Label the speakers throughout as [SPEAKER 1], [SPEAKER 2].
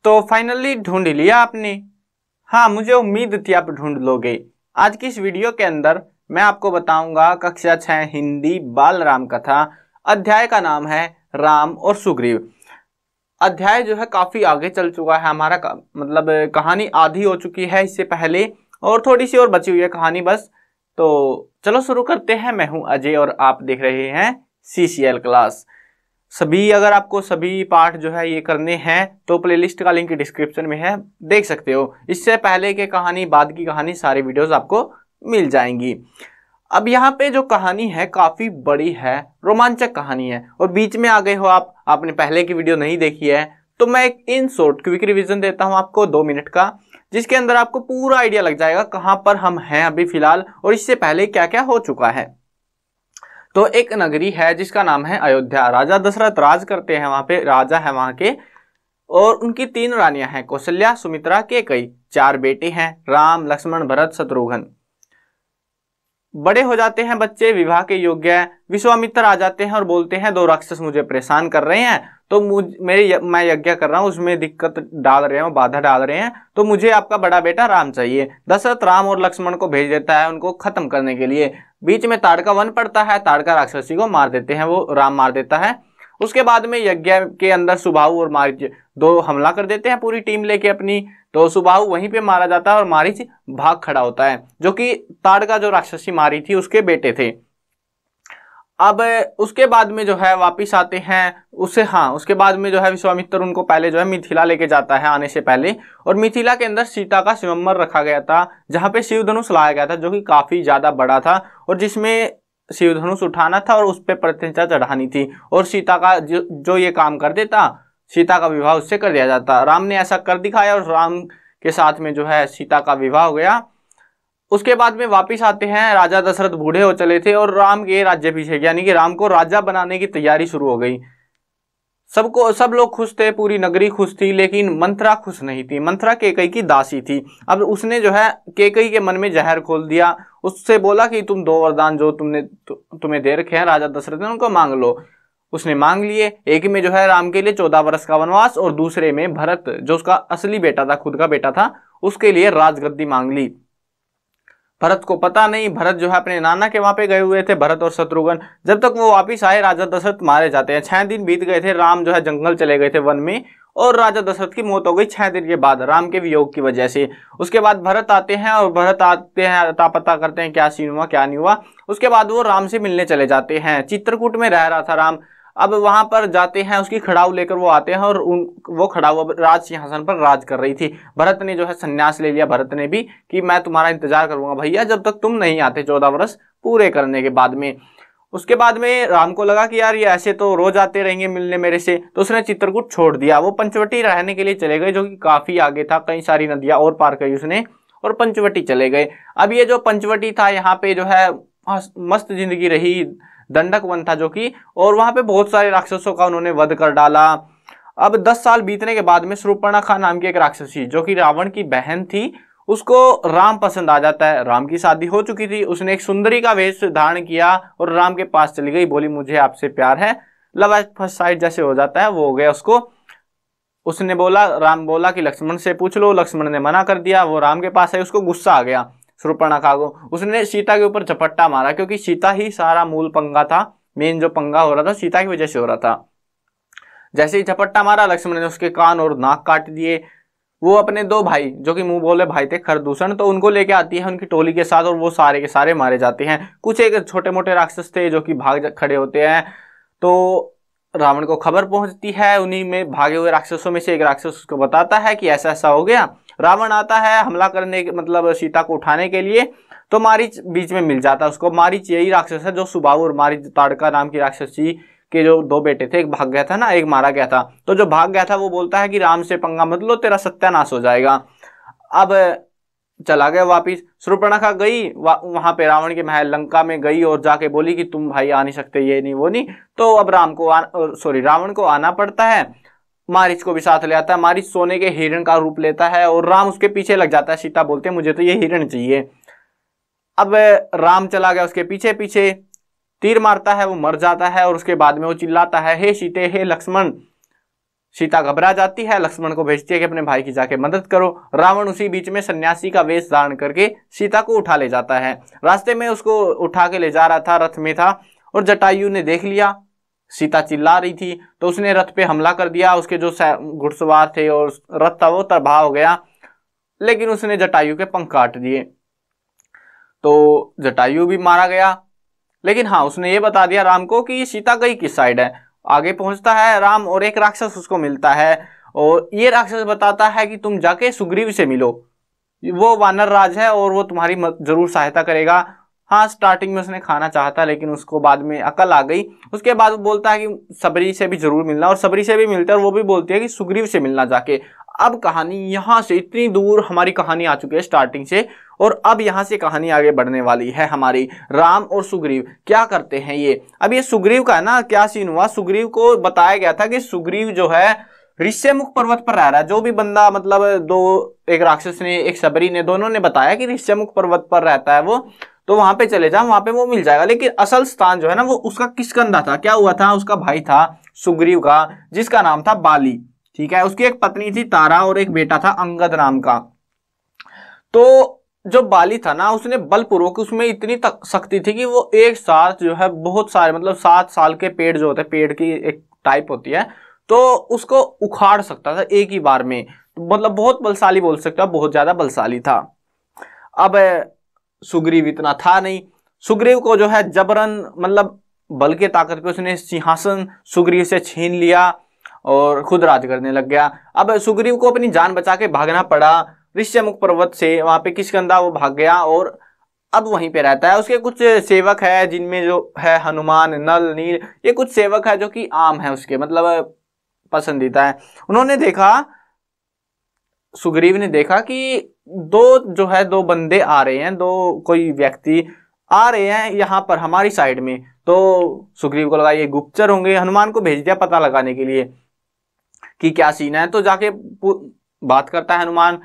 [SPEAKER 1] तो फाइनली ढूंढ लिया आपने। हाँ, मुझे उम्मीद थी आप ढूंढ लोगे। आज की इस वीडियो के अंदर मैं आपको बताऊंगा कक्षा 6 हिंदी बाल राम कथा। अध्याय का नाम है राम और सुग्रीव। अध्याय जो है काफी आगे चल चुका है हमारा मतलब कहानी आधी हो चुकी है इससे पहले, और थोड़ी सी और बची हुई है कहानी बस। तो चलो शुरू करते हैं। मैं हूं अजय और आप देख रहे हैं CCL क्लास। अगर आपको सभी पार्ट जो है ये करने हैं तो प्लेलिस्ट का लिंक डिस्क्रिप्शन में है, देख सकते हो। इससे पहले की कहानी, बाद की कहानी, सारी वीडियोस आपको मिल जाएंगी। अब यहाँ पे जो कहानी है काफी बड़ी है, रोमांचक कहानी है, और बीच में आ गए हो आपने पहले की वीडियो नहीं देखी है तो मैं एक इन शॉर्ट क्विक रिवीजन देता हूँ आपको 2 मिनट का, जिसके अंदर आपको पूरा आइडिया लग जाएगा कहाँ पर हम हैं अभी फिलहाल और इससे पहले क्या क्या हो चुका है। तो एक नगरी है जिसका नाम है अयोध्या। राजा दशरथ राज करते हैं वहां पे, राजा है वहां के, और उनकी 3 रानियां हैं, कौशल्या, सुमित्रा, कैकेयी। 4 बेटे हैं, राम, लक्ष्मण, भरत, शत्रुघ्न। बड़े हो जाते हैं बच्चे, विवाह के योग्य है। विश्वामित्र आ जाते हैं और बोलते हैं 2 राक्षस मुझे परेशान कर रहे हैं, तो मैं यज्ञ कर रहा हूँ, उसमें दिक्कत डाल रहे हैं, बाधा डाल रहे हैं, तो मुझे आपका बड़ा बेटा राम चाहिए। दशरथ राम और लक्ष्मण को भेज देता है उनको खत्म करने के लिए। बीच में ताड़का वन पड़ता है, ताड़का राक्षसी को मार देते हैं, वो राम मार देता है। उसके बाद में यज्ञ के अंदर सुबाहु और मारीच 2 हमला कर देते हैं पूरी टीम लेके अपनी। तो सुबाहु वहीं पे मारा जाता है और मारीच भाग खड़ा होता है, जो कि ताड़का जो राक्षसी मारी थी उसके बेटे थे। अब उसके बाद में जो है वापिस आते हैं उसके बाद में जो है विश्वामित्र उनको पहले जो है मिथिला लेके जाता है आने से पहले, और मिथिला के अंदर सीता का स्वयंवर रखा गया था, जहाँ पे शिव धनुष लाया गया था, जो कि काफी ज्यादा बड़ा था और जिसमें शिव धनुष उठाना था और उस पर प्रतिष्ठा चढ़ानी थी, और सीता का जो ये काम कर देता, सीता का विवाह उससे कर दिया जाता। राम ने ऐसा कर दिखाया और राम के साथ में जो है सीता का विवाह हो गया। उसके बाद में वापिस आते हैं, राजा दशरथ बूढ़े हो चले थे और राम के राज्याभिषेक यानी कि राम को राजा बनाने की तैयारी शुरू हो गई। सब लोग खुश थे, पूरी नगरी खुश थी, लेकिन मंथरा खुश नहीं थी। मंथरा कैकेयी की दासी थी। अब उसने जो है कैकेयी के मन में जहर खोल दिया, उससे बोला कि तुम 2 वरदान जो तुम्हें दे रखे हैं राजा दशरथ ने, उनको मांग लो। उसने मांग लिए। एक में जो है राम के लिए 14 वर्ष का वनवास, और दूसरे में भरत जो उसका असली बेटा था, खुद का बेटा था, उसके लिए राजगद्दी मांग ली। भरत को पता नहीं, भरत जो है अपने नाना के वहां पे गए हुए थे, भरत और शत्रुघ्न। जब तक वो वापिस आए राजा दशरथ मारे जाते हैं। 6 दिन बीत गए थे, राम जो है जंगल चले गए थे वन में, और राजा दशरथ की मौत हो गई 6 दिन के बाद राम के वियोग की वजह से। उसके बाद भरत आते हैं और भरत आते हैं, अता पता करते हैं क्या सीन हुआ क्या नहीं हुआ। उसके बाद वो राम से मिलने चले जाते हैं। चित्रकूट में रह रहा था राम, अब वहां पर जाते हैं, उसकी खड़ाऊ लेकर वो आते हैं, और वो खड़ाऊ राज सिंहासन पर राज कर रही थी। भरत ने जो है संन्यास ले लिया, भरत ने भी, कि मैं तुम्हारा इंतजार करूंगा भैया जब तक तुम नहीं आते 14 वर्ष पूरे करने के बाद में। उसके बाद में राम को लगा कि यार ये ऐसे तो रोज आते रहेंगे मिलने मेरे से, तो उसने चित्रकूट छोड़ दिया। वो पंचवटी रहने के लिए चले गए, जो कि काफी आगे था, कई सारी नदियां और पार करी उसने, और पंचवटी चले गए। अब ये जो पंचवटी था, यहाँ पे जो है मस्त जिंदगी रही, दंडक वन था जो कि, और वहां पे बहुत सारे राक्षसों का उन्होंने वध कर डाला। अब 10 साल बीतने के बाद में शूर्पणखा नाम की एक राक्षसी, जो कि रावण की बहन थी, उसको राम पसंद आ जाता है। राम की शादी हो चुकी थी, उसने एक सुंदरी का वेश धारण किया और राम के पास चली गई, बोली मुझे आपसे प्यार है। लव एट फर्स्ट साइट जैसे हो जाता है वो हो गया उसको। उसने बोला, राम बोला कि लक्ष्मण से पूछ लो, लक्ष्मण ने मना कर दिया। वो राम के पास है, उसको गुस्सा आ गया शूर्पणखा को। उसने सीता के ऊपर झपट्टा मारा, क्योंकि सीता ही सारा मूल पंगा था, मेन जो पंगा हो रहा था सीता की वजह से हो रहा था। जैसे ही झपट्टा मारा, लक्ष्मण ने उसके कान और नाक काट दिए। वो अपने 2 भाई जो कि मुंह बोले भाई थे, खरदूषण, तो उनको लेके आती है उनकी टोली के साथ, और वो सारे के सारे मारे जाते हैं। कुछ एक छोटे मोटे राक्षस थे जो कि भाग खड़े होते हैं। तो रावण को खबर पहुंचती है, उन्हीं में भागे हुए राक्षसों में से एक राक्षस उसको बताता है कि ऐसा ऐसा हो गया। रावण आता है हमला करने मतलब सीता को उठाने के लिए, तो मारीच बीच में मिल जाता है उसको। मारीच यही राक्षस है जो सुबाहु और मारीच ताड़का नाम की राक्षसी के जो 2 बेटे थे, एक भाग गया था ना, एक मारा गया था। तो जो भाग गया था वो बोलता है कि राम से पंगा मत लो, तेरा सत्यानाश हो जाएगा। अब चला गया वापिस। शूर्पणखा गई वहां पे रावण के महल लंका में गई और जाके बोली कि तुम भाई आ नहीं सकते, ये नहीं वो नहीं। तो अब रावण को आना पड़ता है। मारीच को भी साथ ले आता है। मारीच सोने के हिरण का रूप लेता है और राम उसके पीछे लग जाता है। सीता बोलते हैं मुझे तो ये हिरण चाहिए। अब राम चला गया उसके पीछे पीछे, तीर मारता है, वो मर जाता है, और उसके बाद में वो चिल्लाता है हे सीते हे लक्ष्मण, सीता घबरा जाती है, लक्ष्मण को भेजती है कि अपने भाई की जाके मदद करो। रावण उसी बीच में सन्यासी का वेश धारण करके सीता को उठा ले जाता है। रास्ते में उसको उठा के ले जा रहा था, रथ में था, और जटायु ने देख लिया सीता चिल्ला रही थी, तो उसने रथ पे हमला कर दिया। उसके जो घुड़सवार थे और रथ था वो तबाह हो गया, लेकिन उसने जटायु के पंख काट दिए, तो जटायु भी मारा गया। लेकिन हाँ, उसने ये बता दिया राम को कि सीता गई किस साइड है। आगे पहुंचता है राम और एक राक्षस उसको मिलता है, और ये राक्षस बताता है कि तुम जाके सुग्रीव से मिलो, वो वानर राज है और वो तुम्हारी जरूर सहायता करेगा। हाँ, स्टार्टिंग में उसने खाना चाहता, लेकिन उसको बाद में अकल आ गई। उसके बाद वो बोलता है कि सबरी से भी जरूर मिलना, और सबरी से भी मिलता है, और वो भी बोलती है कि सुग्रीव से मिलना जाके। अब कहानी यहाँ से इतनी दूर हमारी कहानी आ चुकी है स्टार्टिंग से, और अब यहाँ से कहानी आगे बढ़ने वाली है हमारी। राम और सुग्रीव क्या करते हैं ये। अब ये सुग्रीव का है ना, क्या सीन हुआ, सुग्रीव को बताया गया था कि सुग्रीव जो है ऋष्यमुख पर्वत पर रह रहा है। जो भी बंदा मतलब एक राक्षस ने एक सबरी ने दोनों ने बताया कि ऋष्यमुख पर्वत पर रहता है वो, तो वहां पे चले जाओ, वहां पे वो मिल जाएगा। लेकिन असल स्थान जो है ना वो उसका किष्किंधा था। क्या हुआ था, उसका भाई था सुग्रीव का, जिसका नाम था बाली, ठीक है। उसकी एक पत्नी थी तारा और एक बेटा था अंगद नाम का। तो जो बाली था ना, उसने बलपूर्वक, उसमें इतनी शक्ति थी कि वो एक साथ जो है बहुत सारे मतलब 7 साल के पेड़ जो होते हैं, पेड़ की एक टाइप होती है, तो उसको उखाड़ सकता था एक ही बार में। मतलब बहुत बलशाली बोल सकता है, बहुत ज्यादा बलशाली था। अब सुग्रीव इतना था नहीं। सुग्रीव को जो है जबरन मतलब बल के ताकत पे उसने सिंहासन सुग्रीव से छीन लिया और खुद राज करने लग गया। अब सुग्रीव को अपनी जान बचा के भागना पड़ा ऋष्यमुख पर्वत से, वहां पे किष्किंधा वो भाग गया और अब वहीं पे रहता है। उसके कुछ सेवक है जिनमें जो है हनुमान, नल, नील, ये कुछ सेवक है जो कि आम है उसके मतलब पसंदीदा है। उन्होंने देखा, सुग्रीव ने देखा कि दो बंदे आ रहे हैं, दो कोई व्यक्ति आ रहे हैं यहाँ पर हमारी साइड में। तो सुग्रीव को लगा ये गुप्तचर होंगे, हनुमान को भेज दिया पता लगाने के लिए कि क्या सीन है। तो जाके बात करता है हनुमान,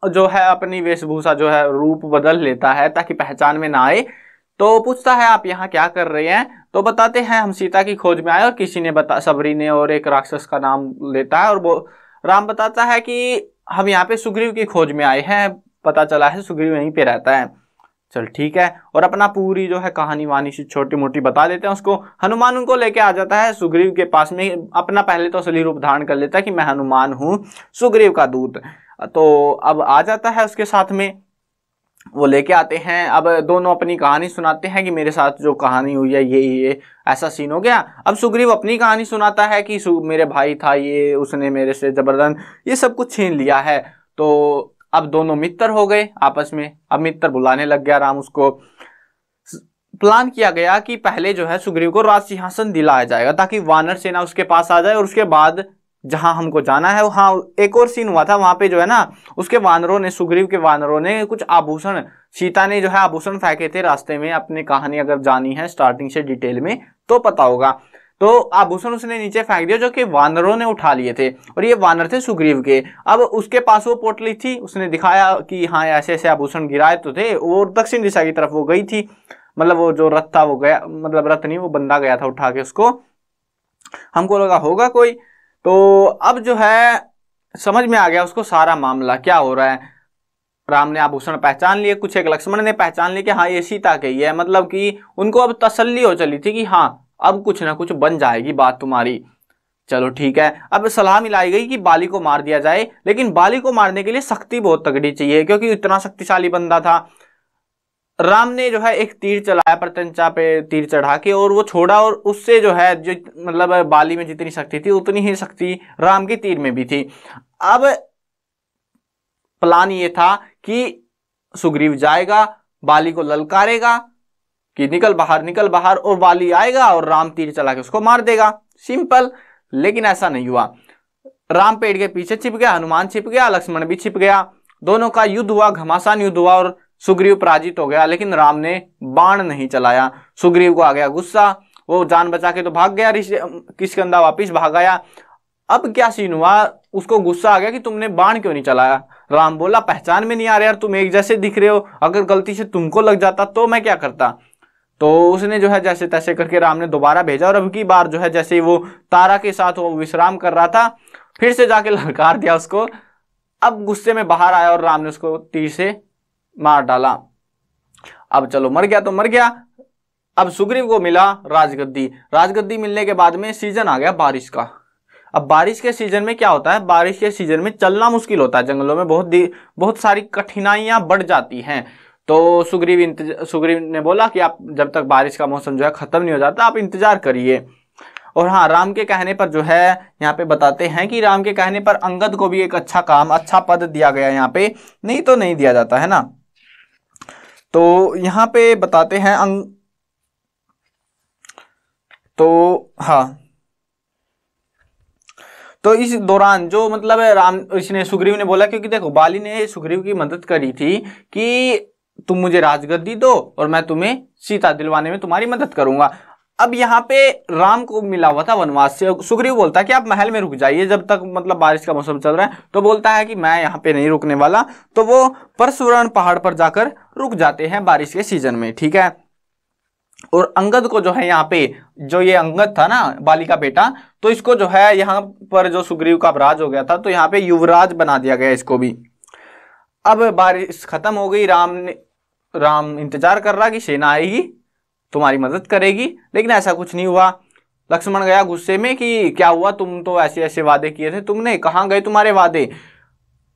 [SPEAKER 1] जो है अपनी वेशभूषा जो है रूप बदल लेता है ताकि पहचान में ना आए। तो पूछता है आप यहाँ क्या कर रहे हैं, तो बताते हैं हम सीता की खोज में आए, और किसी ने सबरी ने और एक राक्षस का नाम लेता है, और वो राम बताता है कि हम यहाँ पे सुग्रीव की खोज में आए हैं, पता चला है सुग्रीव यहीं पे रहता है। चल ठीक है, और अपना पूरी जो है कहानी वानी से छोटी मोटी बता देते हैं उसको। हनुमान उनको लेके आ जाता है सुग्रीव के पास में, अपना पहले तो असली रूप धारण कर लेता है कि मैं हनुमान हूँ, सुग्रीव का दूत। तो अब आ जाता है उसके साथ में, वो लेके आते हैं। अब दोनों अपनी कहानी सुनाते हैं कि मेरे साथ जो कहानी हुई है ये ऐसा सीन हो गया। अब सुग्रीव अपनी कहानी सुनाता है कि मेरे भाई था ये, उसने मेरे से जबरदन ये सब कुछ छीन लिया है। तो अब दोनों मित्र हो गए आपस में। अब मित्र बुलाने लग गया राम उसको। प्लान किया गया कि पहले जो है सुग्रीव को राज सिंहासन दिलाया जाएगा ताकि वानर सेना उसके पास आ जाए, और उसके बाद जहां हमको जाना है वहां एक और सीन हुआ था, वहां पे जो है ना उसके वानरों ने, सुग्रीव के वानरों ने कुछ आभूषण, सीता ने जो है आभूषण फेंके थे रास्ते में। अपनी कहानी अगर जानी है स्टार्टिंग से डिटेल में तो पता होगा। तो आभूषण उसने नीचे फेंक दिया जो कि वानरों ने उठा लिए थे, और ये वानर थे सुग्रीव के। अब उसके पास वो पोटली थी, उसने दिखाया कि हाँ ऐसे ऐसे आभूषण गिराए तो थे, और दक्षिण दिशा की तरफ वो गई थी। मतलब वो जो रथ था वो गया, मतलब रथ नहीं वो बंदा गया था उठा के उसको। हमको लगा होगा कोई, तो अब जो है समझ में आ गया उसको सारा मामला क्या हो रहा है। राम ने आभूषण पहचान लिए, कुछ एक लक्ष्मण ने पहचान लिया कि हाँ ये सीता के ही है। मतलब कि उनको अब तसल्ली हो चली थी कि हाँ अब कुछ ना कुछ बन जाएगी बात तुम्हारी। चलो ठीक है, अब सलाह मिलाई गई कि बाली को मार दिया जाए, लेकिन बाली को मारने के लिए शक्ति बहुत तगड़ी चाहिए क्योंकि इतना शक्तिशाली बंदा था। राम ने जो है एक तीर चलाया, प्रत्यंचा पे तीर चढ़ा के, और वो छोड़ा, और उससे जो है जो मतलब बाली में जितनी शक्ति थी उतनी ही शक्ति राम के तीर में भी थी। अब प्लान ये था कि सुग्रीव जाएगा, बाली को ललकारेगा कि निकल बाहर निकल बाहर, और बाली आएगा और राम तीर चला के उसको मार देगा, सिंपल। लेकिन ऐसा नहीं हुआ। राम पेड़ के पीछे छिप गया, हनुमान छिप गया, लक्ष्मण भी छिप गया, दोनों का युद्ध हुआ, घमासान युद्ध हुआ, और सुग्रीव पराजित हो गया। लेकिन राम ने बाण नहीं चलाया। सुग्रीव को आ गया गुस्सा, वो जान बचा के तो भाग गया, किष्किंधा वापिस भाग आया। अब क्या सीन हुआ, उसको गुस्सा आ गया कि तुमने बाण क्यों नहीं चलाया। राम बोला पहचान में नहीं आ रहा यार, तुम एक जैसे दिख रहे हो, अगर गलती से तुमको लग जाता तो मैं क्या करता। तो उसने जो है जैसे तैसे करके राम ने दोबारा भेजा, और अब की बार जो है जैसे ही वो तारा के साथ वो विश्राम कर रहा था, फिर से जाके ललकार दिया उसको। अब गुस्से में बाहर आया और राम ने उसको तीर से मार डाला। अब चलो मर गया तो मर गया। अब सुग्रीव को मिला राजगद्दी। राजगद्दी मिलने के बाद में सीजन आ गया बारिश का। अब बारिश के सीजन में क्या होता है, बारिश के सीजन में चलना मुश्किल होता है, जंगलों में बहुत सारी कठिनाइयां बढ़ जाती हैं। तो सुग्रीव ने बोला कि आप जब तक बारिश का मौसम जो है खत्म नहीं हो जाता आप इंतजार करिए। और हाँ, राम के कहने पर जो है यहाँ पे बताते हैं कि राम के कहने पर अंगद को भी एक अच्छा काम, अच्छा पद दिया गया यहाँ पे, नहीं तो नहीं दिया जाता है ना। तो यहाँ पे बताते हैं तो हाँ, तो इस दौरान जो मतलब इसने सुग्रीव ने बोला, क्योंकि देखो बाली ने सुग्रीव की मदद करी थी कि तुम मुझे राजगद्दी दो और मैं तुम्हें सीता दिलवाने में तुम्हारी मदद करूंगा। अब यहाँ पे राम को मिला हुआ था वनवास से। सुग्रीव बोलता है कि आप महल में रुक जाइए जब तक मतलब बारिश का मौसम चल रहा है। तो बोलता है कि मैं यहाँ पे नहीं रुकने वाला। तो वो परशुराम पहाड़ पर जाकर रुक जाते हैं बारिश के सीजन में, ठीक है। और अंगद को जो है यहाँ पे, जो ये अंगद था ना बाली का बेटा, तो इसको जो है यहाँ पर जो सुग्रीव का अपराध हो गया था तो यहाँ पे युवराज बना दिया गया इसको भी। अब बारिश खत्म हो गई। राम इंतजार कर रहा कि सेना आएगी तुम्हारी मदद करेगी, लेकिन ऐसा कुछ नहीं हुआ। लक्ष्मण गया गुस्से में कि क्या हुआ, तुम तो ऐसे ऐसे वादे किए थे तुमने, कहाँ गए तुम्हारे वादे।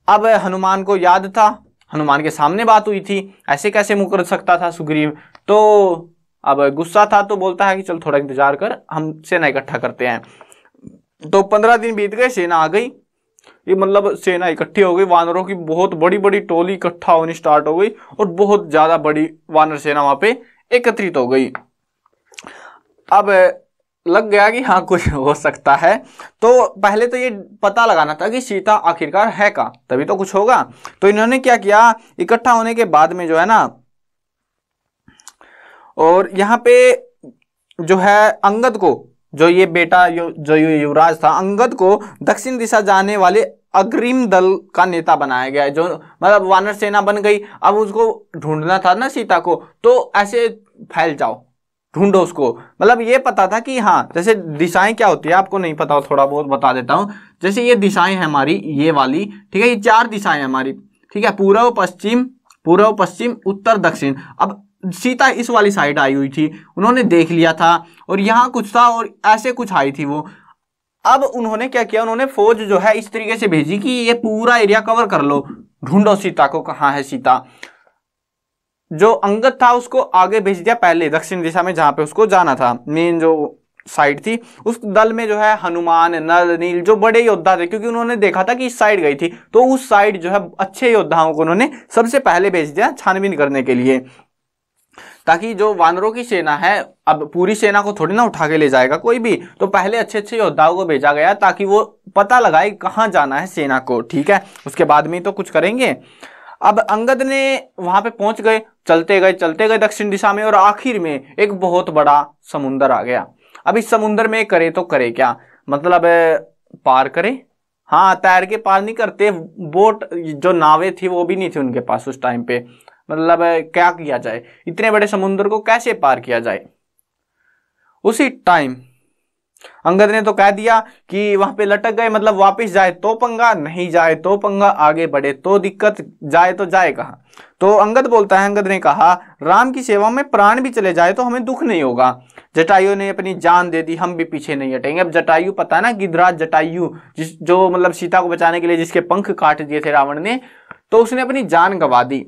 [SPEAKER 1] अब हनुमान को याद था, हनुमान के सामने बात हुई थी, ऐसे कैसे मुकर सकता था सुग्रीव। तो अब गुस्सा था तो बोलता है कि चल थोड़ा इंतजार कर, हम सेना इकट्ठा करते हैं। तो 15 दिन बीत गए, सेना आ गई। ये मतलब सेना इकट्ठी हो गई, वानरों की बहुत बड़ी बड़ी टोली इकट्ठा होनी स्टार्ट हो गई और बहुत ज्यादा बड़ी वानर सेना वहां पे एकत्रित हो गई। अब लग गया कि हाँ कुछ हो सकता है। तो पहले तो ये पता लगाना था कि सीता आखिरकार है कहाँ, तभी तो कुछ होगा। तो इन्होंने क्या किया, इकट्ठा होने के बाद में जो है ना, और यहाँ पे जो है अंगद को, जो ये बेटा जो युवराज था, अंगद को दक्षिण दिशा जाने वाले अग्रिम दल का नेता बनाया गया है। जो मतलब वानर सेना बन गई, अब उसको ढूंढना था ना सीता को, तो ऐसे फैल जाओ, ढूंढो उसको। मतलब ये पता था कि हाँ, जैसे दिशाएं क्या होती है आपको नहीं पता हो, थोड़ा बहुत बता देता हूं। जैसे ये दिशाएं हैं हमारी, ये वाली, ठीक है, ये 4 दिशाएं हैं हमारी, ठीक है, पूर्व पश्चिम उत्तर दक्षिण। अब सीता इस वाली साइड आई हुई थी, उन्होंने देख लिया था, और यहाँ कुछ था और ऐसे कुछ आई थी वो। अब उन्होंने क्या किया, उन्होंने फौज जो है इस तरीके से भेजी कि ये पूरा एरिया कवर कर लो, ढूंढो सीता को, कहाँ है सीता। जो अंगद था उसको आगे भेज दिया पहले दक्षिण दिशा में, जहां पे उसको जाना था, मेन जो साइड थी। उस दल में जो है हनुमान, नल, नील, जो बड़े योद्धा थे, क्योंकि उन्होंने देखा था कि इस साइड गई थी, तो उस साइड जो है अच्छे योद्धाओं को उन्होंने सबसे पहले भेज दिया छानबीन करने के लिए, ताकि जो वानरों की सेना है, अब पूरी सेना को थोड़ी ना उठा के ले जाएगा कोई भी, तो पहले अच्छे अच्छे योद्धाओं को भेजा गया ताकि वो पता लगाए कहाँ जाना है सेना को, ठीक है। उसके बाद में तो कुछ करेंगे। अब अंगद ने वहां पे पहुंच गए, चलते गए दक्षिण दिशा में, और आखिर में एक बहुत बड़ा समुंदर आ गया। अब इस समुंदर में करे तो करे क्या, मतलब पार करे, हाँ तैर के पार नहीं करते, बोट जो नावें थी वो भी नहीं थी उनके पास उस टाइम पे, मतलब क्या किया जाए, इतने बड़े समुद्र को कैसे पार किया जाए। उसी टाइम अंगद ने तो कह दिया कि वहां पे लटक गए, मतलब वापस जाए तो पंगा, नहीं जाए तो पंगा, आगे बढ़े तो दिक्कत, जाए तो जाए कहाँ। तो अंगद बोलता है, अंगद ने कहा, राम की सेवा में प्राण भी चले जाए तो हमें दुख नहीं होगा। जटायु ने अपनी जान दे दी, हम भी पीछे नहीं हटेंगे। अब जटायु पता है ना, गिद्धराज जटायु, जो मतलब सीता को बचाने के लिए जिसके पंख काट दिए थे रावण ने, तो उसने अपनी जान गंवा दी।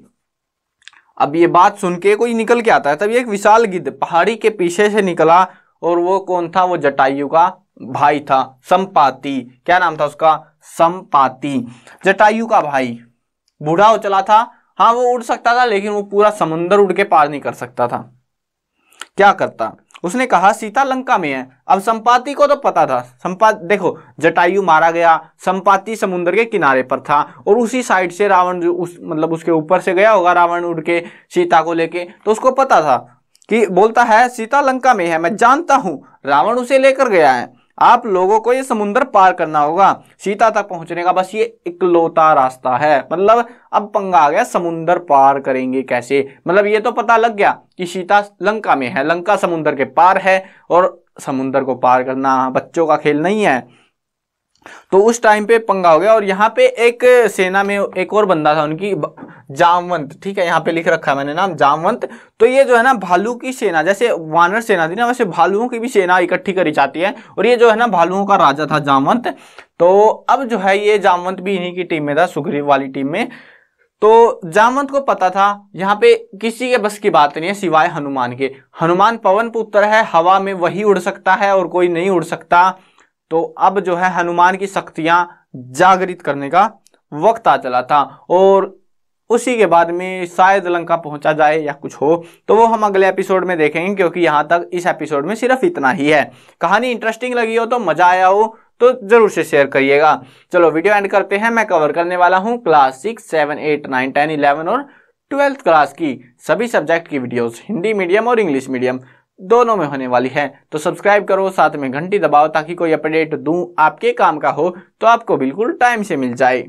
[SPEAKER 1] अब ये बात सुन के कोई निकल के आता है, तब एक विशाल गिद्ध पहाड़ी के पीछे से निकला, और वो कौन था, वो जटायु का भाई था, संपाति। क्या नाम था उसका, संपाति, जटायु का भाई। बूढ़ा हो चला था, हाँ वो उड़ सकता था, लेकिन वो पूरा समुंदर उड़ के पार नहीं कर सकता था। क्या करता, उसने कहा सीता लंका में है। अब संपाति को तो पता था, देखो जटायु मारा गया, संपाति समुद्र के किनारे पर था, और उसी साइड से रावण मतलब उसके ऊपर से गया होगा रावण उड़ के सीता को लेके, तो उसको पता था कि, बोलता है सीता लंका में है, मैं जानता हूं रावण उसे लेकर गया है, आप लोगों को ये समुद्र पार करना होगा, सीता तक पहुंचने का बस ये इकलौता रास्ता है। मतलब अब पंगा आ गया, समुद्र पार करेंगे कैसे। मतलब ये तो पता लग गया कि सीता लंका में है, लंका समुद्र के पार है और समुद्र को पार करना बच्चों का खेल नहीं है। तो उस टाइम पे पंगा हो गया। और यहाँ पे एक सेना में एक और बंदा था उनकी, जामवंत, ठीक है, यहाँ पे लिख रखा है मैंने नाम, जामवंत। तो ये जो है ना भालू की सेना, जैसे वानर सेना थी ना, वैसे भालुओं की भी सेना इकट्ठी करी जाती है। और ये जो है ना भालुओं का राजा था जामवंत। तो अब जो है ये जामवंत भी इन्हीं की टीम में था, सुग्रीव वाली टीम में। तो जामवंत को पता था यहाँ पे किसी के बस की बात नहीं है सिवाय हनुमान के। हनुमान पवन पुत्र है, हवा में वही उड़ सकता है और कोई नहीं उड़ सकता। तो अब जो है हनुमान की शक्तियां जागृत करने का वक्त आ चला था। और उसी के बाद में शायद लंका पहुंचा जाए या कुछ हो, तो वो हम अगले एपिसोड में देखेंगे, क्योंकि यहां तक इस एपिसोड में सिर्फ इतना ही है। कहानी इंटरेस्टिंग लगी हो तो, मजा आया हो तो जरूर से शेयर करिएगा। चलो वीडियो एंड करते हैं। मैं कवर करने वाला हूं क्लास 6, 7, 8, 9, 10, 11 और 12th क्लास की सभी सब्जेक्ट की वीडियोस, हिंदी मीडियम और इंग्लिश मीडियम दोनों में होने वाली है। तो सब्सक्राइब करो, साथ में घंटी दबाओ, ताकि कोई अपडेट दूं आपके काम का हो तो आपको बिल्कुल टाइम से मिल जाए।